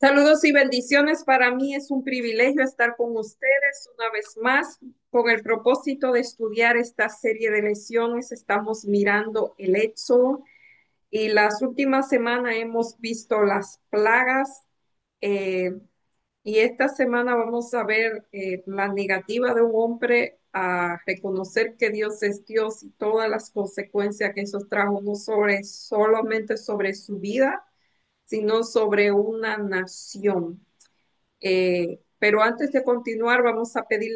Saludos y bendiciones. Para mí es un privilegio estar con ustedes una vez más con el propósito de estudiar esta serie de lecciones. Estamos mirando el Éxodo y las últimas semanas hemos visto las plagas eh, y esta semana vamos a ver la negativa de un hombre a reconocer que Dios es Dios y todas las consecuencias que eso trajo, no solamente sobre su vida, sino sobre una nación. Pero antes de continuar, vamos a pedir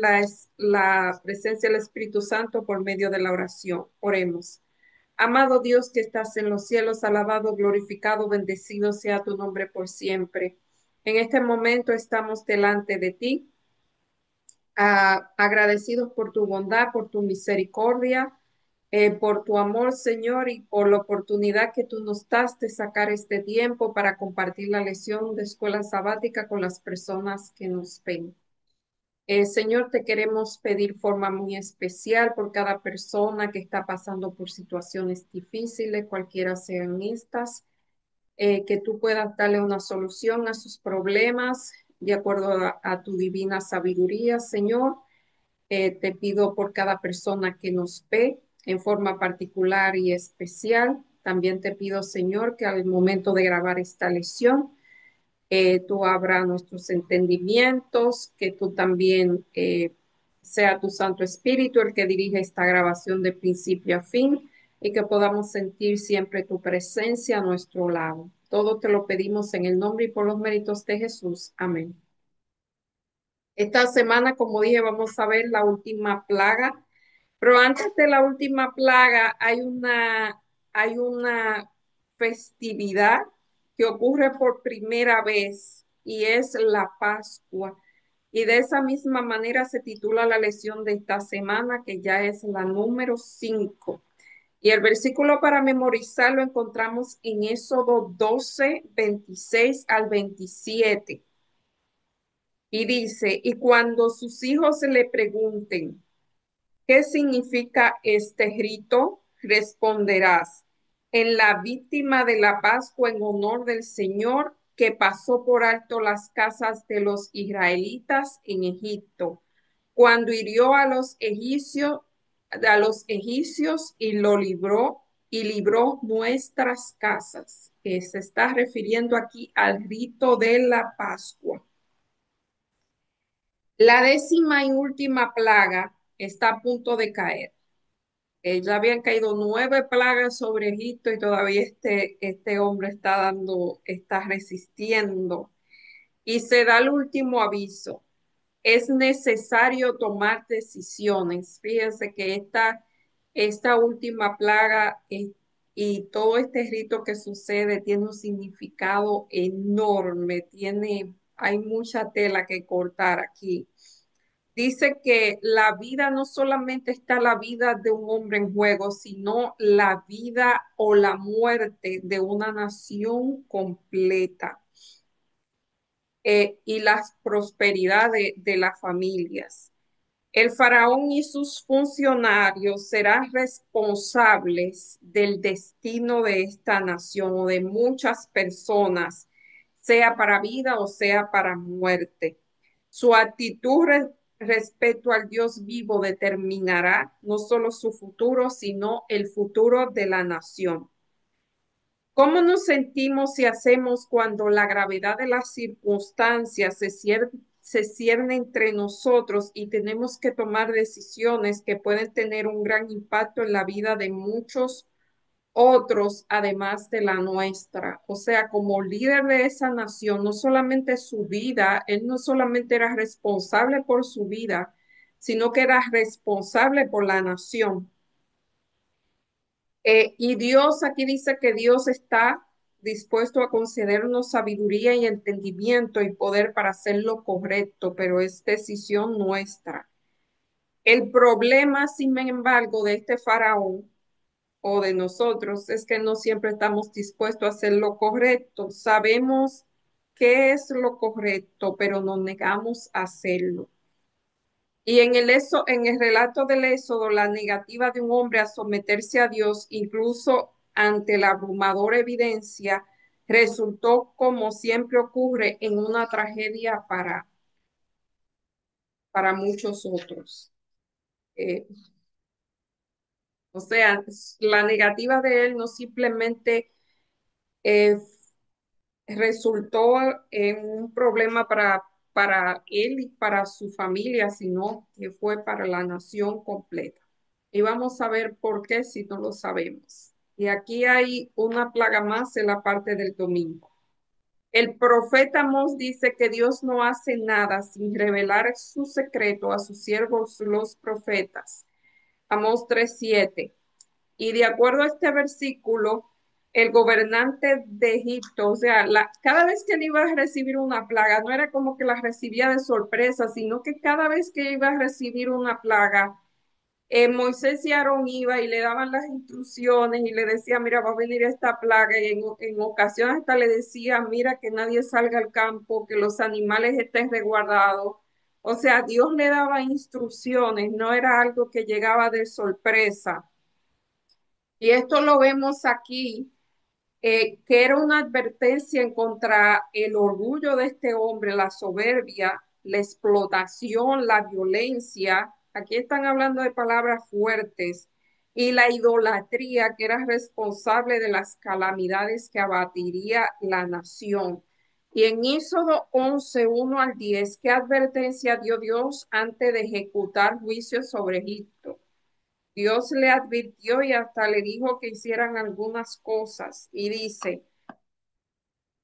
la presencia del Espíritu Santo por medio de la oración. Oremos. Amado Dios que estás en los cielos, alabado, glorificado, bendecido sea tu nombre por siempre. En este momento estamos delante de ti, agradecidos por tu bondad, por tu misericordia, por tu amor, Señor, y por la oportunidad que tú nos das de sacar este tiempo para compartir la lección de escuela sabática con las personas que nos ven. Señor, te queremos pedir forma muy especial por cada persona que está pasando por situaciones difíciles, cualquiera sean estas, que tú puedas darle una solución a sus problemas de acuerdo a tu divina sabiduría, Señor. Te pido por cada persona que nos ve en forma particular y especial. También te pido, Señor, que al momento de grabar esta lección, tú abras nuestros entendimientos, que tú también sea tu Santo Espíritu el que dirige esta grabación de principio a fin y que podamos sentir siempre tu presencia a nuestro lado. Todo te lo pedimos en el nombre y por los méritos de Jesús. Amén. Esta semana, como dije, vamos a ver la última plaga, pero antes de la última plaga hay una festividad que ocurre por primera vez y es la Pascua. Y de esa misma manera se titula la lección de esta semana, que ya es la número 5. Y el versículo para memorizar lo encontramos en Éxodo 12, 26 al 27. Y dice, y cuando sus hijos le pregunten, ¿qué significa este rito? Responderás, en la víctima de la Pascua en honor del Señor que pasó por alto las casas de los israelitas en Egipto, cuando hirió a los egipcios y libró nuestras casas. Que se está refiriendo aquí al rito de la Pascua. La décima y última plaga está a punto de caer. Ya habían caído 9 plagas sobre Egipto y todavía este hombre está resistiendo. Y se da el último aviso. Es necesario tomar decisiones. Fíjense que esta última plaga y todo este rito que sucede tiene un significado enorme. Hay mucha tela que cortar aquí. Dice que la vida no solamente está la vida de un hombre en juego, sino la vida o la muerte de una nación completa, y la prosperidad de las familias. El faraón y sus funcionarios serán responsables del destino de esta nación o de muchas personas, sea para vida o sea para muerte. Su actitud respecto al Dios vivo determinará no solo su futuro, sino el futuro de la nación. ¿Cómo nos sentimos y hacemos cuando la gravedad de las circunstancias se cierne entre nosotros y tenemos que tomar decisiones que pueden tener un gran impacto en la vida de muchos otros, además de la nuestra? O sea, como líder de esa nación, no solamente su vida, él no solamente era responsable por su vida, sino que era responsable por la nación. Y Dios aquí dice que Dios está dispuesto a concedernos sabiduría y entendimiento y poder para hacer lo correcto, pero es decisión nuestra. El problema, sin embargo, de este faraón o de nosotros es que no siempre estamos dispuestos a hacer lo correcto. Sabemos qué es lo correcto, pero nos negamos a hacerlo. Y en el relato del Éxodo, la negativa de un hombre a someterse a Dios, incluso ante la abrumadora evidencia, resultó, como siempre ocurre, en una tragedia para muchos otros. Eh, o sea, la negativa de él no simplemente eh, resultó en un problema para él y para su familia, sino que fue para la nación completa. Y vamos a ver por qué si no lo sabemos. Y aquí hay una plaga más en la parte del domingo. El profeta Amós dice que Dios no hace nada sin revelar su secreto a sus siervos los profetas. Amós 3:7. Y de acuerdo a este versículo, el gobernante de Egipto, o sea, cada vez que él iba a recibir una plaga, no era como que la recibía de sorpresa, sino que cada vez que iba a recibir una plaga, Moisés y Aarón iba y le daban las instrucciones y le decía, mira, va a venir esta plaga. Y en ocasiones hasta le decía, mira, que nadie salga al campo, que los animales estén resguardados. O sea, Dios le daba instrucciones, no era algo que llegaba de sorpresa. Y esto lo vemos aquí, que era una advertencia en contra el orgullo de este hombre, la soberbia, la explotación, la violencia. Aquí están hablando de palabras fuertes y la idolatría, que era responsable de las calamidades que abatiría la nación. Y en Éxodo 11:1 al 10, ¿qué advertencia dio Dios antes de ejecutar juicios sobre Egipto? Dios le advirtió y hasta le dijo que hicieran algunas cosas. Y dice,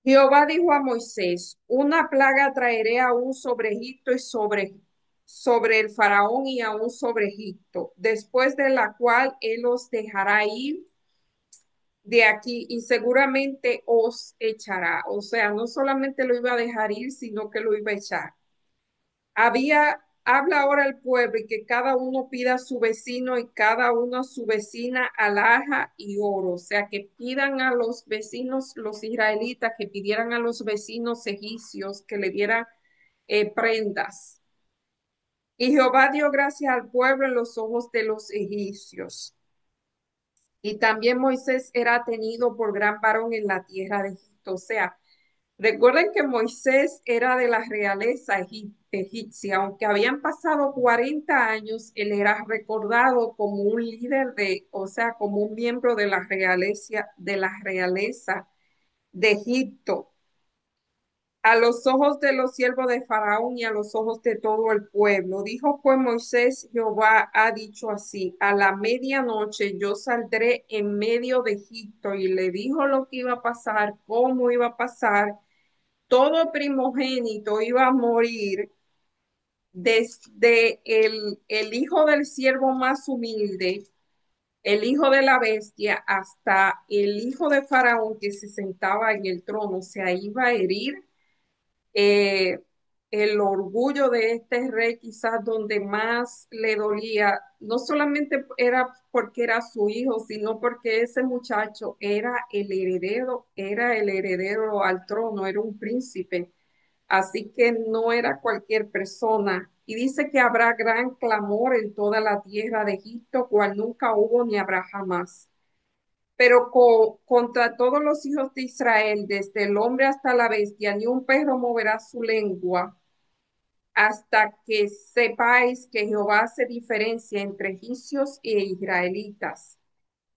Jehová dijo a Moisés, una plaga traeré aún sobre Egipto y sobre el faraón y aún sobre Egipto, después de la cual él os dejará ir de aquí y seguramente os echará. O sea, no solamente lo iba a dejar ir, sino que lo iba a echar. Habla ahora el pueblo y que cada uno pida a su vecino y cada uno a su vecina alhaja y oro. O sea, que pidan a los vecinos, los israelitas, que pidieran a los vecinos egipcios que le dieran prendas. Y Jehová dio gracias al pueblo en los ojos de los egipcios. Y también Moisés era tenido por gran varón en la tierra de Egipto. O sea, recuerden que Moisés era de la realeza egipcia, aunque habían pasado 40 años, él era recordado como un líder o sea, como un miembro de la realeza de Egipto, a los ojos de los siervos de Faraón y a los ojos de todo el pueblo. Dijo pues Moisés, Jehová ha dicho así, a la medianoche yo saldré en medio de Egipto, y le dijo lo que iba a pasar, cómo iba a pasar. Todo primogénito iba a morir, desde el hijo del siervo más humilde, el hijo de la bestia, hasta el hijo de Faraón que se sentaba en el trono. O sea, iba a herir eh, el orgullo de este rey, quizás donde más le dolía. No solamente era porque era su hijo, sino porque ese muchacho era el heredero al trono, era un príncipe. Así que no era cualquier persona. Y dice que habrá gran clamor en toda la tierra de Egipto, cual nunca hubo ni habrá jamás. Pero contra todos los hijos de Israel, desde el hombre hasta la bestia, ni un perro moverá su lengua, hasta que sepáis que Jehová hace diferencia entre egipcios e israelitas.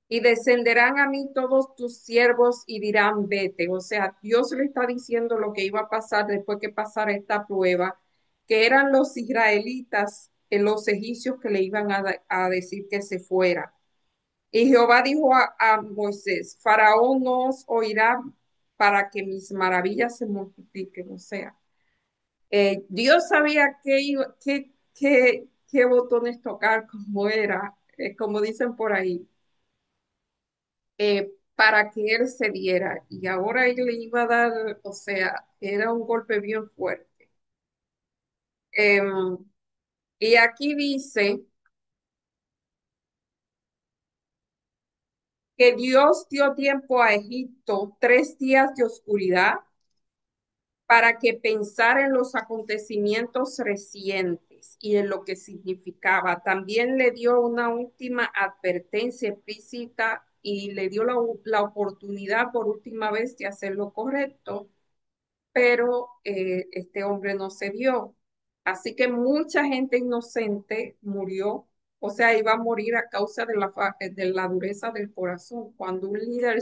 Y descenderán a mí todos tus siervos y dirán, vete. O sea, Dios le está diciendo lo que iba a pasar después que pasara esta prueba, que eran los israelitas, los egipcios, que le iban a decir que se fuera. Y Jehová dijo a Moisés, Faraón no os oirá para que mis maravillas se multipliquen. O sea, Dios sabía qué botones tocar, cómo era, como dicen por ahí, para que él se diera. Y ahora él le iba a dar, o sea, era un golpe bien fuerte. Em, y aquí dice que Dios dio tiempo a Egipto, 3 días de oscuridad, para que pensara en los acontecimientos recientes y en lo que significaba. También le dio una última advertencia explícita y le dio la oportunidad por última vez de hacer lo correcto, pero este hombre no se dio. Así que mucha gente inocente murió, o sea, iba a morir a causa de de la dureza del corazón. Cuando un líder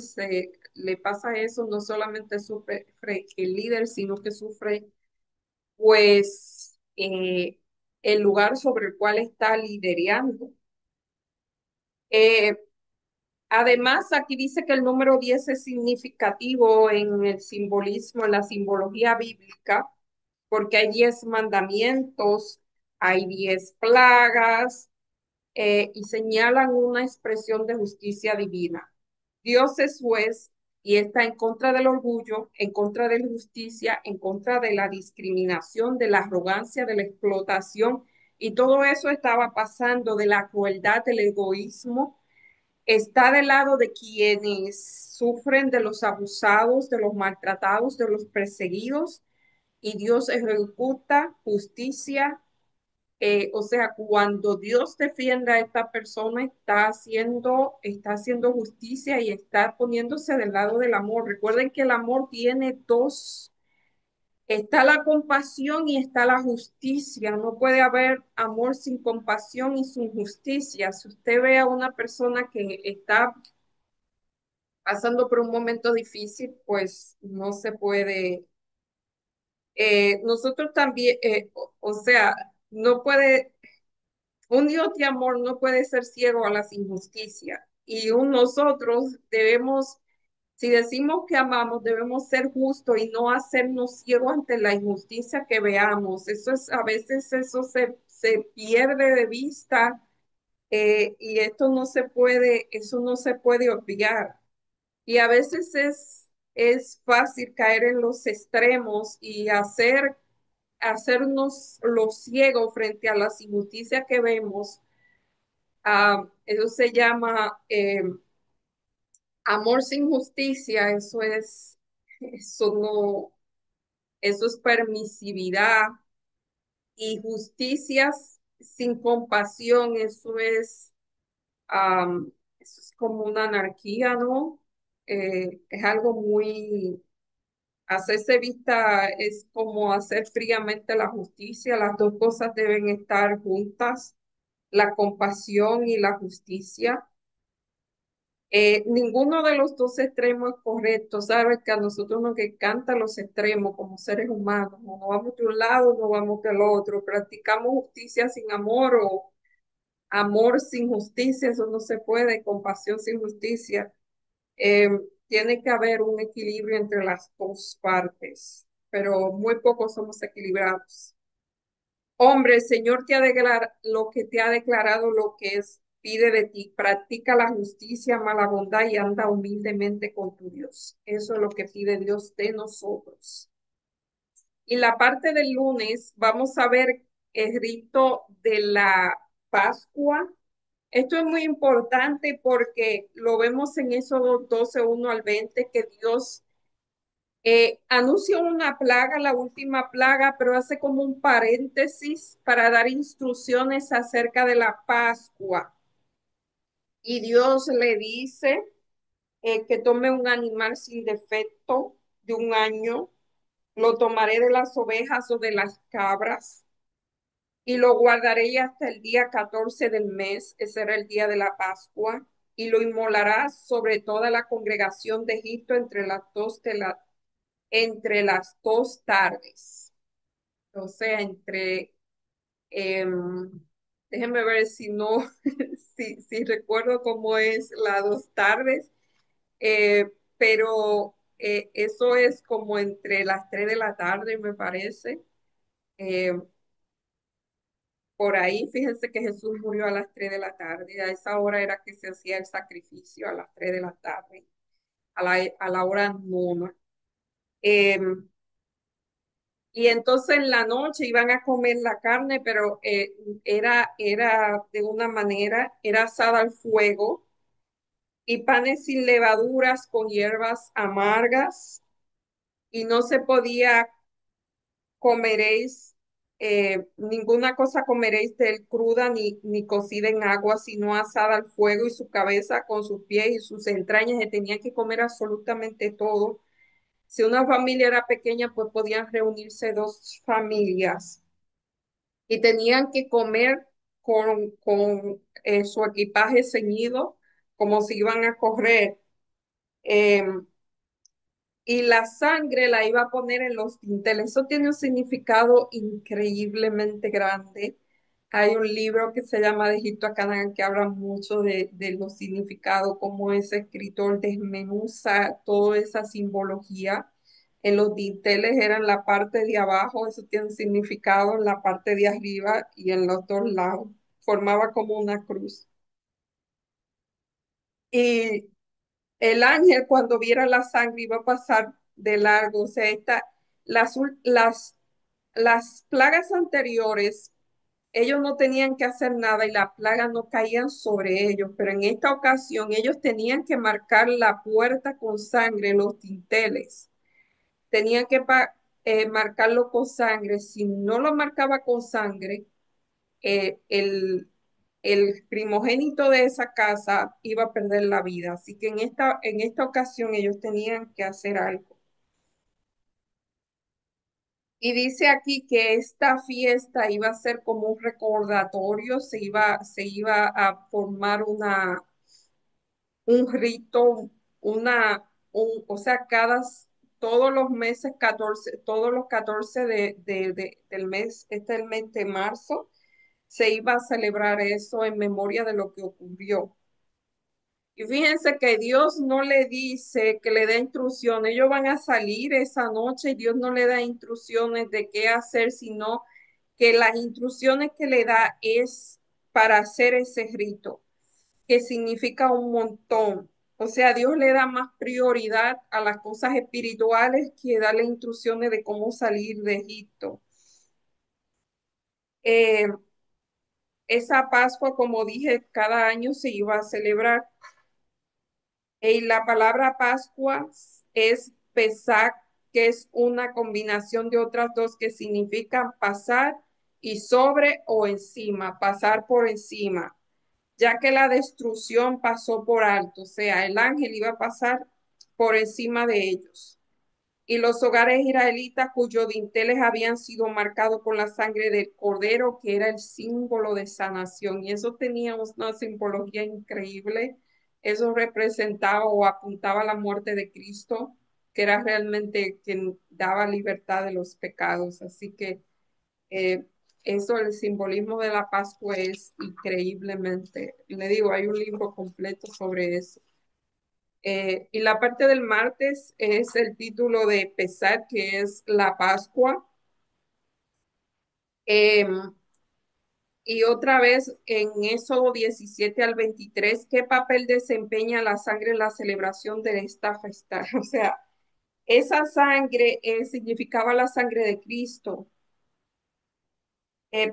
le pasa eso, no solamente sufre el líder, sino que sufre pues el lugar sobre el cual está liderando. Eh, Además, aquí dice que el número 10 es significativo en el simbolismo, en la simbología bíblica, porque hay 10 mandamientos, hay 10 plagas, y señalan una expresión de justicia divina. Dios es juez y está en contra del orgullo, en contra de la injusticia, en contra de la discriminación, de la arrogancia, de la explotación, y todo eso estaba pasando de la crueldad, del egoísmo. Está del lado de quienes sufren, de los abusados, de los maltratados, de los perseguidos, y Dios ejecuta justicia. O sea, cuando Dios defiende a esta persona, está haciendo justicia y está poniéndose del lado del amor. Recuerden que el amor tiene dos: está la compasión y está la justicia. No puede haber amor sin compasión y sin justicia. Si usted ve a una persona que está pasando por un momento difícil, pues no se puede. Nosotros también, o sea, no puede. Un Dios de amor no puede ser ciego a las injusticias. Y nosotros debemos, si decimos que amamos, debemos ser justos y no hacernos ciegos ante la injusticia que veamos. Eso es, a veces eso se pierde de vista, y esto no se puede, eso no se puede obviar. Y a veces es fácil caer en los extremos y hacernos los ciegos frente a las injusticias que vemos. Eso se llama amor sin justicia. Eso no, eso es permisividad. Y justicias sin compasión, eso es como una anarquía, ¿no? Es algo muy, hacerse vista es como hacer fríamente la justicia. Las dos cosas deben estar juntas, la compasión y la justicia. Ninguno de los dos extremos es correcto. Sabes que a nosotros nos encantan los extremos como seres humanos. No vamos de un lado, no vamos del otro. Practicamos justicia sin amor o amor sin justicia. Eso no se puede. Compasión sin justicia. Eh, Tiene que haber un equilibrio entre las dos partes, pero muy pocos somos equilibrados. Hombre, el Señor te ha declarado lo que te ha declarado, lo que es, pide de ti. Practica la justicia, ama la bondad y anda humildemente con tu Dios. Eso es lo que pide Dios de nosotros. Y la parte del lunes vamos a ver el rito de la Pascua. Esto es muy importante porque lo vemos en Éxodo 12:1 al 20, que Dios anuncia una plaga, la última plaga, pero hace como un paréntesis para dar instrucciones acerca de la Pascua. Y Dios le dice que tome un animal sin defecto de un año, lo tomaré de las ovejas o de las cabras y lo guardaré hasta el día 14 del mes, ese era el día de la Pascua, y lo inmolarás sobre toda la congregación de Egipto entre las dos tardes. O sea, em, déjenme ver si no, si recuerdo cómo es las dos tardes, pero eso es como entre las 3 de la tarde, me parece. Eh, por ahí, fíjense que Jesús murió a las 3 de la tarde. A esa hora era que se hacía el sacrificio, a las 3 de la tarde, a la hora nona. Em, Y entonces en la noche iban a comer la carne, pero era de una manera, era asada al fuego, y panes sin levaduras con hierbas amargas, y no se podía comeréis. Ninguna cosa comeréis de él cruda ni cocida en agua, sino asada al fuego, y su cabeza con sus pies y sus entrañas. Se tenía que comer absolutamente todo. Si una familia era pequeña, pues podían reunirse dos familias y tenían que comer con su equipaje ceñido, como si iban a correr. Em, y la sangre la iba a poner en los dinteles. Eso tiene un significado increíblemente grande. Hay un libro que se llama De Egipto a Canaán que habla mucho de los significados, cómo ese escritor desmenuza toda esa simbología. En los dinteles eran la parte de abajo, eso tiene un significado en la parte de arriba y en los dos lados. Formaba como una cruz. Y el ángel cuando viera la sangre iba a pasar de largo. O sea, las, ul- las plagas anteriores, ellos no tenían que hacer nada y las plagas no caían sobre ellos, pero en esta ocasión ellos tenían que marcar la puerta con sangre, los dinteles. Tenían que marcarlo con sangre. Si no lo marcaba con sangre, eh, el, el primogénito de esa casa iba a perder la vida. Así que en esta ocasión ellos tenían que hacer algo. Y dice aquí que esta fiesta iba a ser como un recordatorio, se iba a formar un rito, o sea, todos los meses 14, todos los 14 del mes, este es el mes de marzo, se iba a celebrar eso en memoria de lo que ocurrió. Y fíjense que Dios no le dice que le dé instrucciones. Ellos van a salir esa noche y Dios no le da instrucciones de qué hacer, sino que las instrucciones que le da es para hacer ese rito, que significa un montón. O sea, Dios le da más prioridad a las cosas espirituales que darle instrucciones de cómo salir de Egipto. Eh, esa Pascua, como dije, cada año se iba a celebrar. Y la palabra Pascua es Pesach, que es una combinación de otras dos que significan pasar y sobre o encima, pasar por encima, ya que la destrucción pasó por alto, o sea, el ángel iba a pasar por encima de ellos y los hogares israelitas cuyos dinteles habían sido marcados con la sangre del cordero, que era el símbolo de sanación. Y eso tenía una simbología increíble. Eso representaba o apuntaba a la muerte de Cristo, que era realmente quien daba libertad de los pecados. Así que eh, eso, el simbolismo de la Pascua es increíblemente, le digo, hay un libro completo sobre eso. Y la parte del martes es el título de Pesar, que es la Pascua. Em, y otra vez en Éxodo 17 al 23, ¿qué papel desempeña la sangre en la celebración de esta festa? O sea, esa sangre significaba la sangre de Cristo.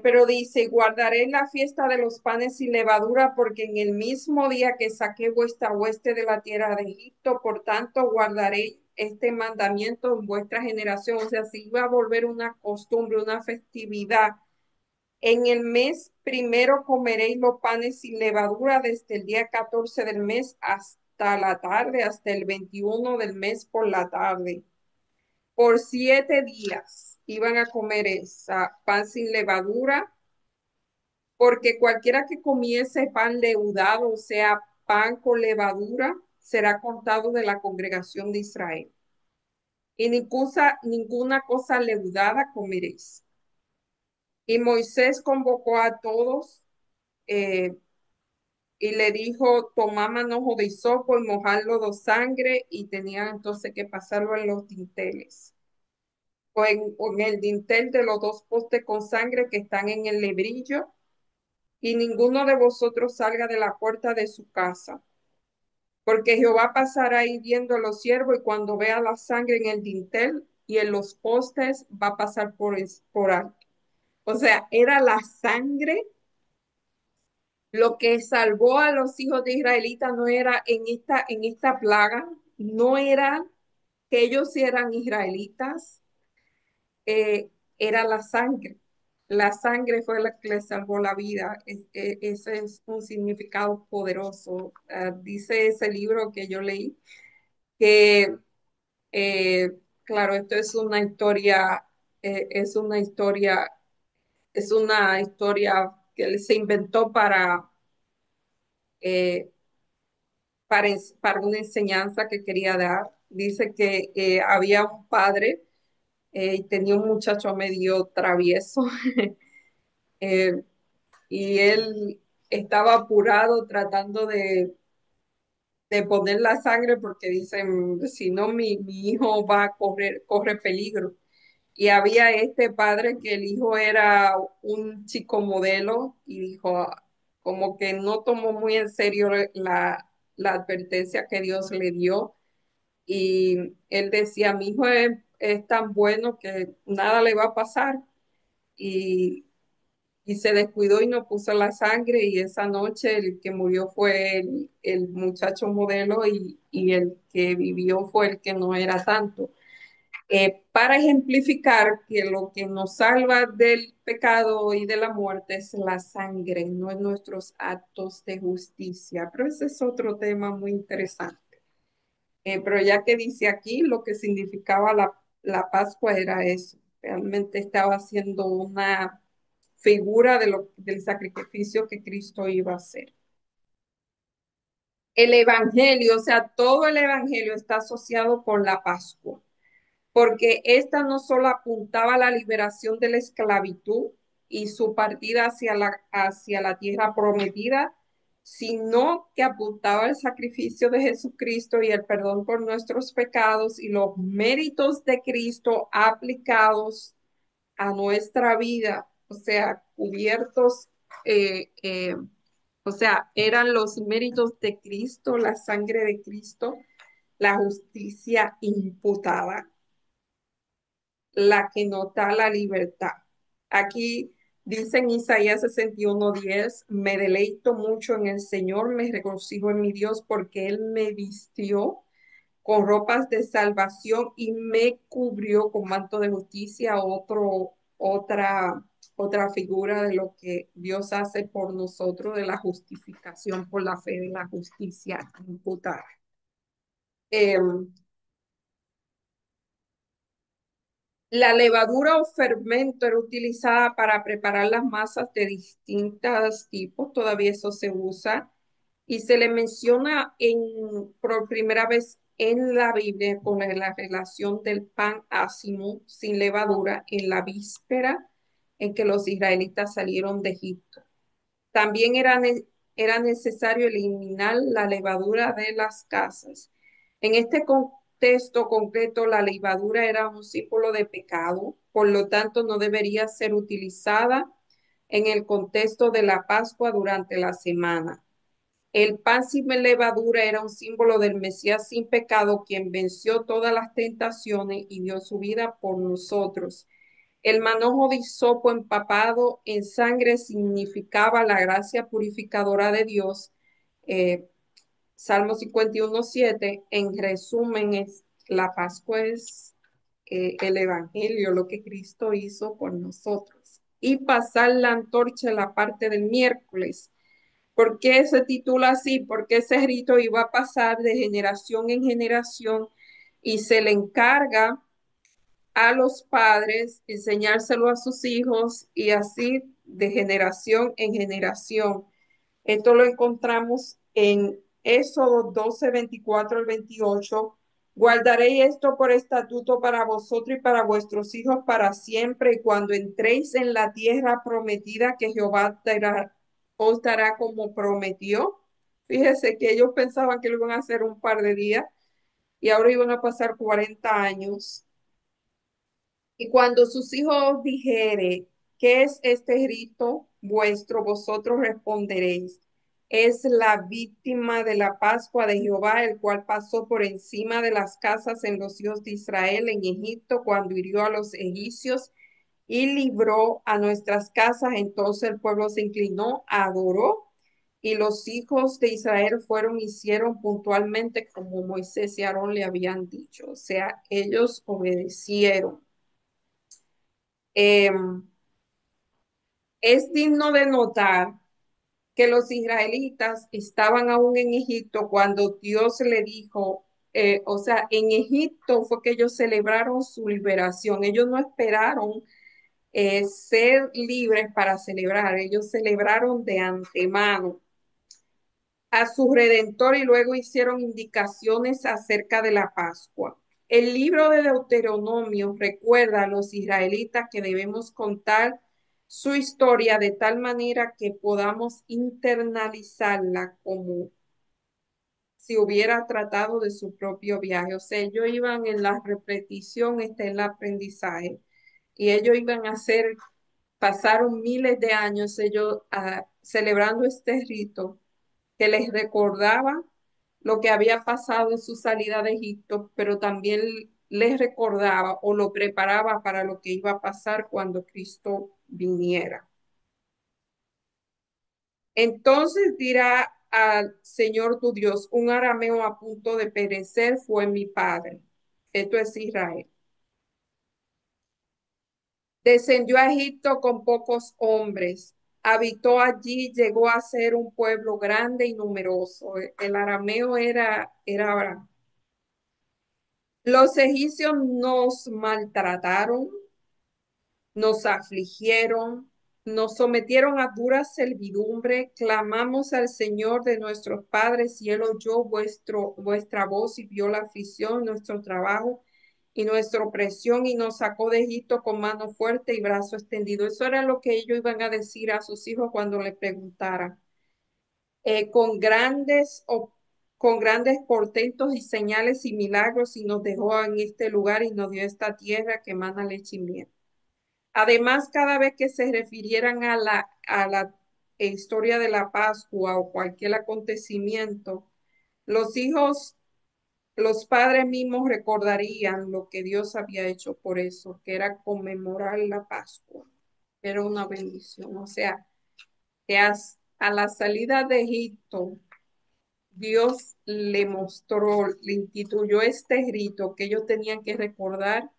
Pero dice, guardaré la fiesta de los panes sin levadura, porque en el mismo día que saqué vuestra hueste de la tierra de Egipto, por tanto guardaré este mandamiento en vuestra generación. O sea, si iba a volver una costumbre, una festividad. En el mes primero comeréis los panes sin levadura desde el día 14 del mes hasta la tarde, hasta el 21 del mes por la tarde. Por 7 días iban a comer esa pan sin levadura, porque cualquiera que comiese pan leudado, o sea, pan con levadura, será contado de la congregación de Israel. Y ninguna cosa leudada comeréis. Y Moisés convocó a todos eh, y le dijo, tomad manojo de hisopo y mojadlo de sangre, y tenían entonces que pasarlo en los dinteles. O en el dintel de los dos postes con sangre que están en el lebrillo, y ninguno de vosotros salga de la puerta de su casa, porque Jehová pasará ahí viendo a los siervos y cuando vea la sangre en el dintel y en los postes va a pasar por alto. O sea, era la sangre lo que salvó a los hijos de israelitas, no era en esta plaga, no era que ellos sí eran israelitas, era la sangre. la sangre fue la que le salvó la vida. Ese es un significado poderoso. Dice ese libro que yo leí que, eh, claro, esto es una historia, es una historia que él se inventó eh, para una enseñanza que quería dar. Dice que había un padre y tenía un muchacho medio travieso. eh, y él estaba apurado tratando de poner la sangre porque dicen, si no, mi hijo va a corre peligro. Y había este padre que el hijo era un chico modelo y dijo, como que no tomó muy en serio la advertencia que Dios le dio. Y él decía, mi hijo es tan bueno que nada le va a pasar. Y y se descuidó y no puso la sangre y esa noche el que murió fue el muchacho modelo y el que vivió fue el que no era tanto. Para ejemplificar que lo que nos salva del pecado y de la muerte es la sangre, no es nuestros actos de justicia. Pero ese es otro tema muy interesante. Pero ya que dice aquí, lo que significaba la Pascua era eso. Realmente estaba haciendo una figura del sacrificio que Cristo iba a hacer. El Evangelio, o sea, todo el Evangelio está asociado con la Pascua, porque esta no solo apuntaba a la liberación de la esclavitud y su partida hacia la tierra prometida, sino que apuntaba al sacrificio de Jesucristo y el perdón por nuestros pecados y los méritos de Cristo aplicados a nuestra vida, o sea, cubiertos, eh, eh, o sea, eran los méritos de Cristo, la sangre de Cristo, la justicia imputada, la que nos da la libertad. Aquí dice en Isaías 61:10, me deleito mucho en el Señor, me regocijo en mi Dios porque Él me vistió con ropas de salvación y me cubrió con manto de justicia, otra figura de lo que Dios hace por nosotros, de la justificación por la fe, de la justicia imputada. Eh, la levadura o fermento era utilizada para preparar las masas de distintos tipos, todavía eso se usa y se le menciona por primera vez en la Biblia con la relación del pan ácimo sin levadura en la víspera en que los israelitas salieron de Egipto. También era necesario eliminar la levadura de las casas. En este contexto concreto, la levadura era un símbolo de pecado, por lo tanto no debería ser utilizada en el contexto de la Pascua durante la semana. El pan sin levadura era un símbolo del Mesías sin pecado, quien venció todas las tentaciones y dio su vida por nosotros. El manojo de hisopo empapado en sangre significaba la gracia purificadora de Dios. Eh, Salmo 51:7. En resumen, la Pascua es el Evangelio, lo que Cristo hizo por nosotros. Y pasar la antorcha en la parte del miércoles. ¿Por qué se titula así? Porque ese rito iba a pasar de generación en generación y se le encarga a los padres enseñárselo a sus hijos y así de generación en generación. Esto lo encontramos en Éxodo 12:24 al 28. Guardaréis esto por estatuto para vosotros y para vuestros hijos para siempre, y cuando entréis en la tierra prometida que Jehová os dará como prometió. Fíjese que ellos pensaban que lo iban a hacer un par de días y ahora iban a pasar 40 años. Y cuando sus hijos dijere, ¿qué es este rito vuestro? Vosotros responderéis, es la víctima de la Pascua de Jehová, el cual pasó por encima de las casas en los hijos de Israel en Egipto cuando hirió a los egipcios y libró a nuestras casas. Entonces el pueblo se inclinó, adoró, y los hijos de Israel fueron, hicieron puntualmente como Moisés y Aarón le habían dicho. O sea, ellos obedecieron. Eh, Es digno de notar que los israelitas estaban aún en Egipto cuando Dios le dijo, o sea, en Egipto fue que ellos celebraron su liberación. Ellos no esperaron ser libres para celebrar, ellos celebraron de antemano a su Redentor y luego hicieron indicaciones acerca de la Pascua. El libro de Deuteronomio recuerda a los israelitas que debemos contar su historia de tal manera que podamos internalizarla como si hubiera tratado de su propio viaje. O sea, ellos iban en la repetición, está el aprendizaje. Y ellos iban a hacer, pasaron miles de años ellos celebrando este rito que les recordaba lo que había pasado en su salida de Egipto, pero también les recordaba o lo preparaba para lo que iba a pasar cuando Cristo viniera. Entonces dirá al Señor tu Dios, un arameo a punto de perecer fue mi padre. Esto es Israel. Descendió a Egipto con pocos hombres. Habitó allí, llegó a ser un pueblo grande y numeroso. El arameo era Abraham. Los egipcios nos maltrataron, nos afligieron, nos sometieron a dura servidumbre, clamamos al Señor de nuestros padres y Él oyó vuestra voz y vio la aflicción, nuestro trabajo y nuestra opresión y nos sacó de Egipto con mano fuerte y brazo extendido. Eso era lo que ellos iban a decir a sus hijos cuando le preguntaran. Con con grandes portentos y señales y milagros y nos dejó en este lugar y nos dio esta tierra que emana leche y miel. Además, cada vez que se refirieran a la historia de la Pascua o cualquier acontecimiento, los hijos, los padres mismos recordarían lo que Dios había hecho por eso, que era conmemorar la Pascua. Era una bendición. O sea, que a la salida de Egipto, Dios le mostró, le instituyó este rito que ellos tenían que recordar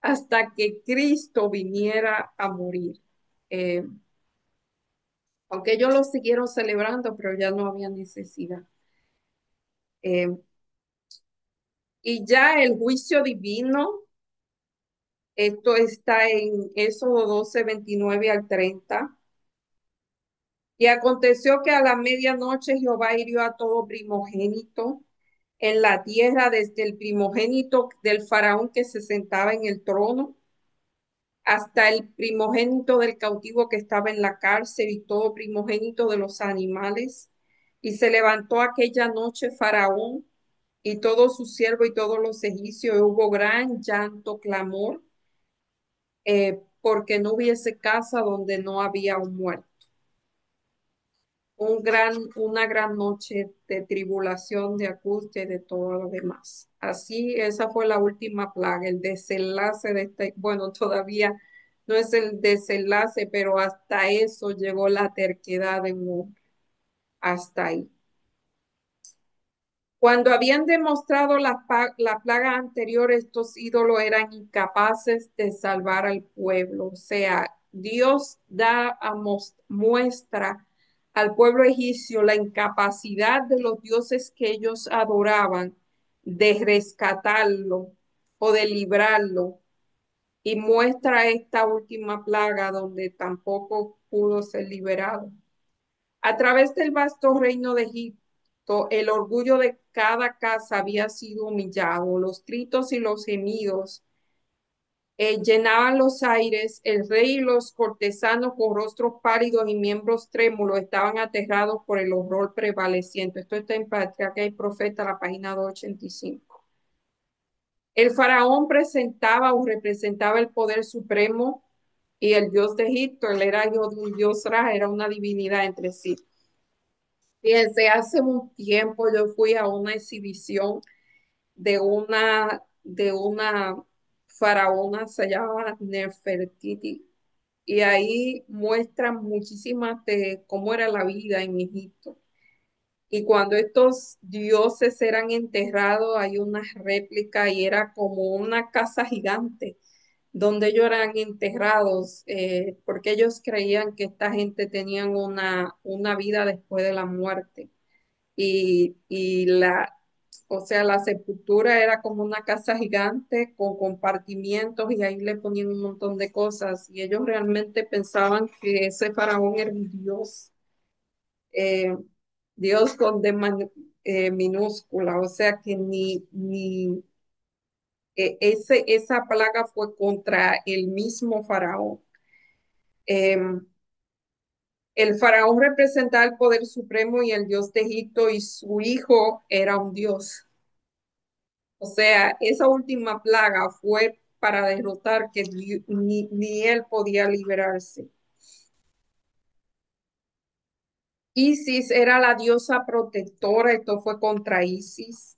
hasta que Cristo viniera a morir. Eh, Aunque ellos lo siguieron celebrando, pero ya no había necesidad. Eh, y ya el juicio divino, esto está en Éxodo 12, 29 al 30. Y aconteció que a la medianoche Jehová hirió a todo primogénito en la tierra, desde el primogénito del faraón que se sentaba en el trono, hasta el primogénito del cautivo que estaba en la cárcel y todo primogénito de los animales. Y se levantó aquella noche Faraón y todo su siervo y todos los egipcios, y hubo gran llanto, clamor, porque no hubiese casa donde no había un muerto. Una gran noche de tribulación, de angustia y de todo lo demás. Así, esa fue la última plaga, el desenlace de este, bueno, todavía no es el desenlace, pero hasta eso llegó la terquedad de un hombre, hasta ahí. Cuando habían demostrado la plaga anterior, estos ídolos eran incapaces de salvar al pueblo. O sea, Dios da a muestra al pueblo egipcio la incapacidad de los dioses que ellos adoraban de rescatarlo o de librarlo. Y muestra esta última plaga donde tampoco pudo ser liberado. A través del vasto reino de Egipto, el orgullo de cada casa había sido humillado, los gritos y los gemidos llenaban los aires, el rey y los cortesanos con rostros pálidos y miembros trémulos estaban aterrados por el horror prevaleciente. Esto está en Patriarca y Profeta, la página 285. El faraón presentaba o representaba el poder supremo y el dios de Egipto, él era hijo de un dios Ra, era una divinidad entre sí. Fíjense, hace un tiempo yo fui a una exhibición de una faraona, se llama Nefertiti, y ahí muestran muchísimas de cómo era la vida en Egipto. Y cuando estos dioses eran enterrados, hay una réplica y era como una casa gigante donde ellos eran enterrados, porque ellos creían que esta gente tenían una vida después de la muerte. Y o sea, la sepultura era como una casa gigante con compartimientos y ahí le ponían un montón de cosas. Y ellos realmente pensaban que ese faraón era un dios, eh, Dios con minúscula, o sea que esa plaga fue contra el mismo faraón. El faraón representaba el poder supremo y el dios de Egipto y su hijo era un dios. O sea, esa última plaga fue para derrotar que ni él podía liberarse. Isis era la diosa protectora, esto fue contra Isis.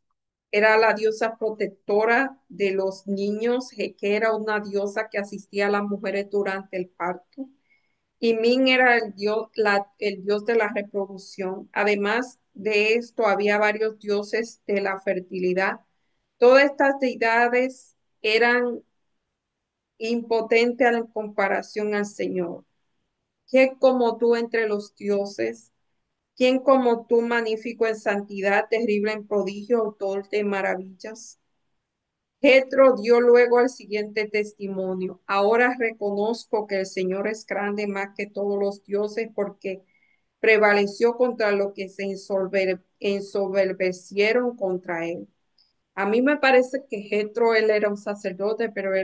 Era la diosa protectora de los niños, que era una diosa que asistía a las mujeres durante el parto. Y Min era el dios de la reproducción. Además de esto, había varios dioses de la fertilidad. Todas estas deidades eran impotentes en comparación al Señor. ¿Quién como tú entre los dioses? ¿Quién como tú magnífico en santidad, terrible en prodigio, autor de maravillas? Jetro dio luego al siguiente testimonio. Ahora reconozco que el Señor es grande más que todos los dioses porque prevaleció contra lo que se ensoberbecieron contra él. A mí me parece que Jetro, él era un sacerdote, pero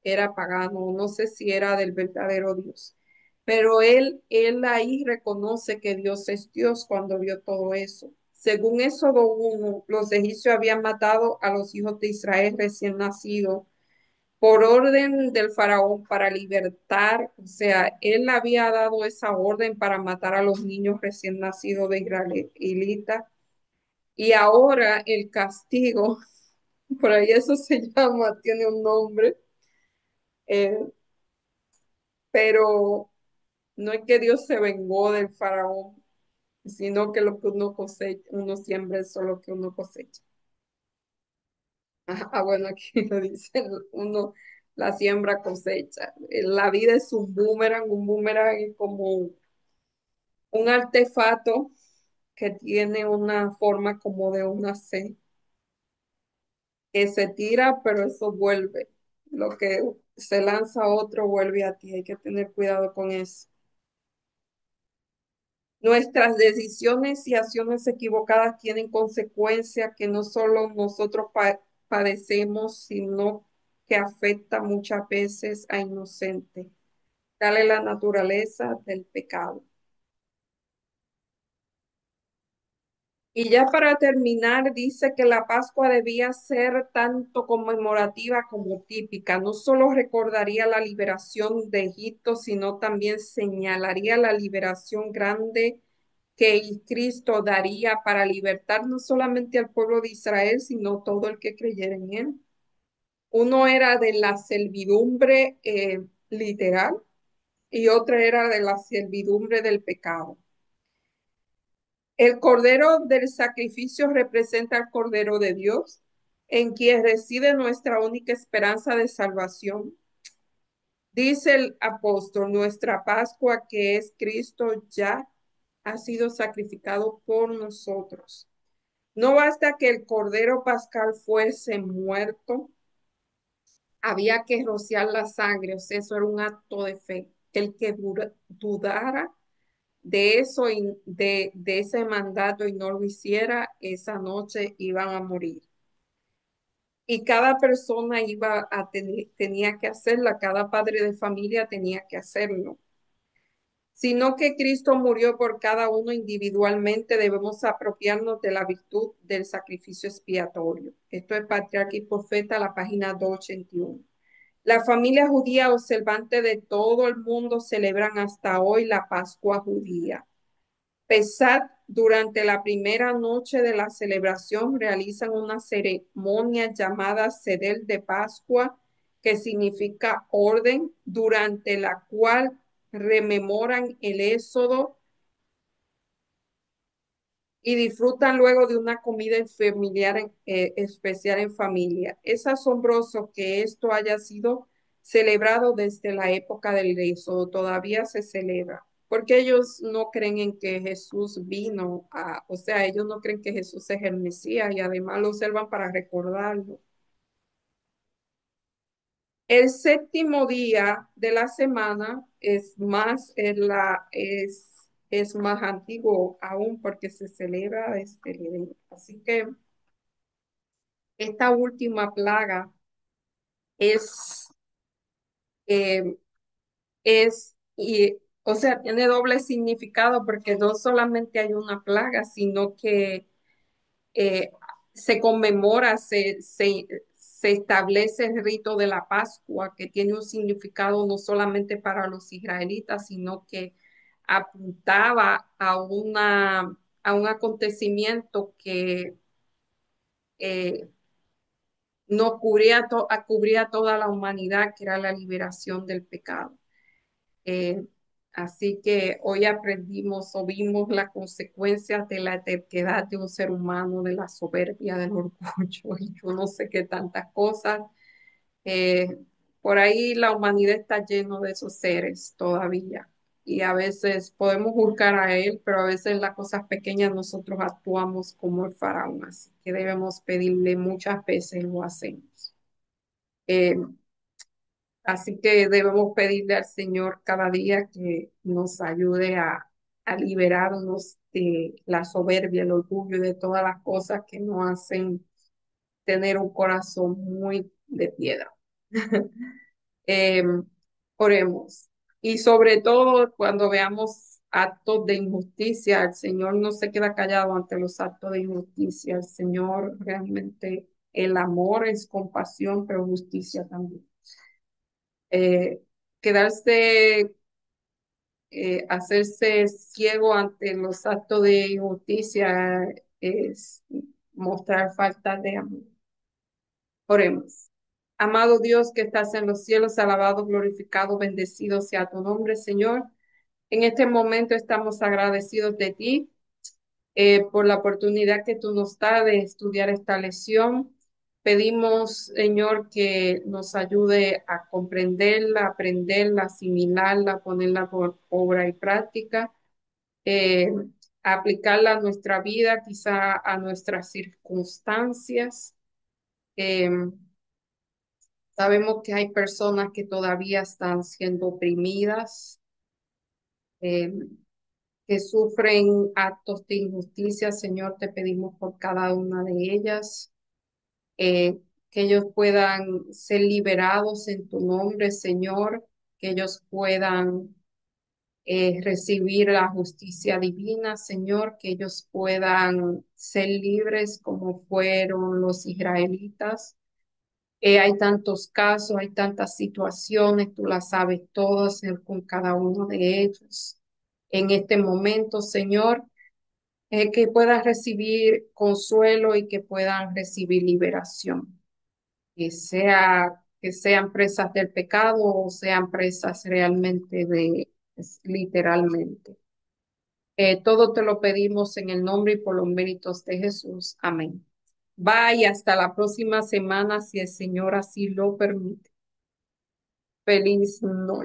era pagano, no sé si era del verdadero Dios. Pero él ahí reconoce que Dios es Dios cuando vio todo eso. Según Éxodo 1, los egipcios habían matado a los hijos de Israel recién nacidos por orden del faraón para libertar, o sea, él había dado esa orden para matar a los niños recién nacidos de israelita. Y ahora el castigo, por ahí eso se llama, tiene un nombre, eh, pero no es que Dios se vengó del faraón, sino que lo que uno cosecha, uno siembra eso lo que uno cosecha. Bueno, aquí lo dicen, uno la siembra cosecha. La vida es un boomerang es como un artefacto que tiene una forma como de una C, que se tira, pero eso vuelve. Lo que se lanza a otro vuelve a ti, hay que tener cuidado con eso. Nuestras decisiones y acciones equivocadas tienen consecuencias que no solo nosotros padecemos, sino que afecta muchas veces a inocentes. Tal es la naturaleza del pecado. Y ya para terminar, dice que la Pascua debía ser tanto conmemorativa como típica. No solo recordaría la liberación de Egipto, sino también señalaría la liberación grande que Cristo daría para libertar no solamente al pueblo de Israel, sino todo el que creyera en él. Uno era de la servidumbre literal y otra era de la servidumbre del pecado. El cordero del sacrificio representa al cordero de Dios, en quien reside nuestra única esperanza de salvación. Dice el apóstol, nuestra Pascua, que es Cristo, ya ha sido sacrificado por nosotros. No basta que el cordero pascal fuese muerto, había que rociar la sangre, o sea, eso era un acto de fe. El que dudara de eso y de ese mandato y no lo hiciera, esa noche iban a morir. Y cada persona tenía que hacerla, cada padre de familia tenía que hacerlo. Sino que Cristo murió por cada uno individualmente, debemos apropiarnos de la virtud del sacrificio expiatorio. Esto es Patriarca y Profeta, la página 281. La familia judía observante de todo el mundo celebran hasta hoy la Pascua judía. Pesad, durante la primera noche de la celebración, realizan una ceremonia llamada Sedel de Pascua, que significa orden, durante la cual rememoran el éxodo y disfrutan luego de una comida familiar especial en familia. Es asombroso que esto haya sido celebrado desde la época del Éxodo, todavía se celebra, porque ellos no creen en que Jesús vino o sea, ellos no creen que Jesús es el Mesías y además lo observan para recordarlo. El séptimo día de la semana es más antiguo aún porque se celebra desde el Edén. Así que esta última plaga es, eh, o sea, tiene doble significado porque no solamente hay una plaga, sino que eh, se conmemora, se establece el rito de la Pascua, que tiene un significado no solamente para los israelitas, sino que apuntaba a un acontecimiento que eh, no cubría toda la humanidad, que era la liberación del pecado. Eh, Así que hoy aprendimos o vimos las consecuencias de la terquedad de un ser humano, de la soberbia, del orgullo y yo no sé qué tantas cosas. Eh, por ahí la humanidad está lleno de esos seres todavía y a veces podemos juzgar a él, pero a veces en las cosas pequeñas nosotros actuamos como el faraón, así que debemos pedirle muchas veces, lo hacemos. Eh, Así que debemos pedirle al Señor cada día que nos ayude a liberarnos de la soberbia, el orgullo y de todas las cosas que nos hacen tener un corazón muy de piedra. Eh, Oremos. Y sobre todo cuando veamos actos de injusticia, el Señor no se queda callado ante los actos de injusticia. El Señor realmente, el amor es compasión, pero justicia también. Eh, Quedarse, hacerse ciego ante los actos de injusticia es mostrar falta de amor. Oremos. Amado Dios que estás en los cielos, alabado, glorificado, bendecido sea tu nombre, Señor. En este momento estamos agradecidos de ti por la oportunidad que tú nos das de estudiar esta lección. Pedimos, Señor, que nos ayude a comprenderla, aprenderla, asimilarla, ponerla por obra y práctica, eh, aplicarla a nuestra vida, quizá a nuestras circunstancias. Eh, Sabemos que hay personas que todavía están siendo oprimidas, eh, que sufren actos de injusticia. Señor, te pedimos por cada una de ellas, que ellos puedan ser liberados en tu nombre, Señor, que ellos puedan recibir la justicia divina, Señor, que ellos puedan ser libres como fueron los israelitas. Hay tantos casos, hay tantas situaciones, tú las sabes todas con cada uno de ellos. En este momento, Señor, que puedan recibir consuelo y que puedan recibir liberación, que sean presas del pecado o sean presas realmente literalmente. Todo te lo pedimos en el nombre y por los méritos de Jesús. Amén. Bye, hasta la próxima semana, si el Señor así lo permite. Feliz noche.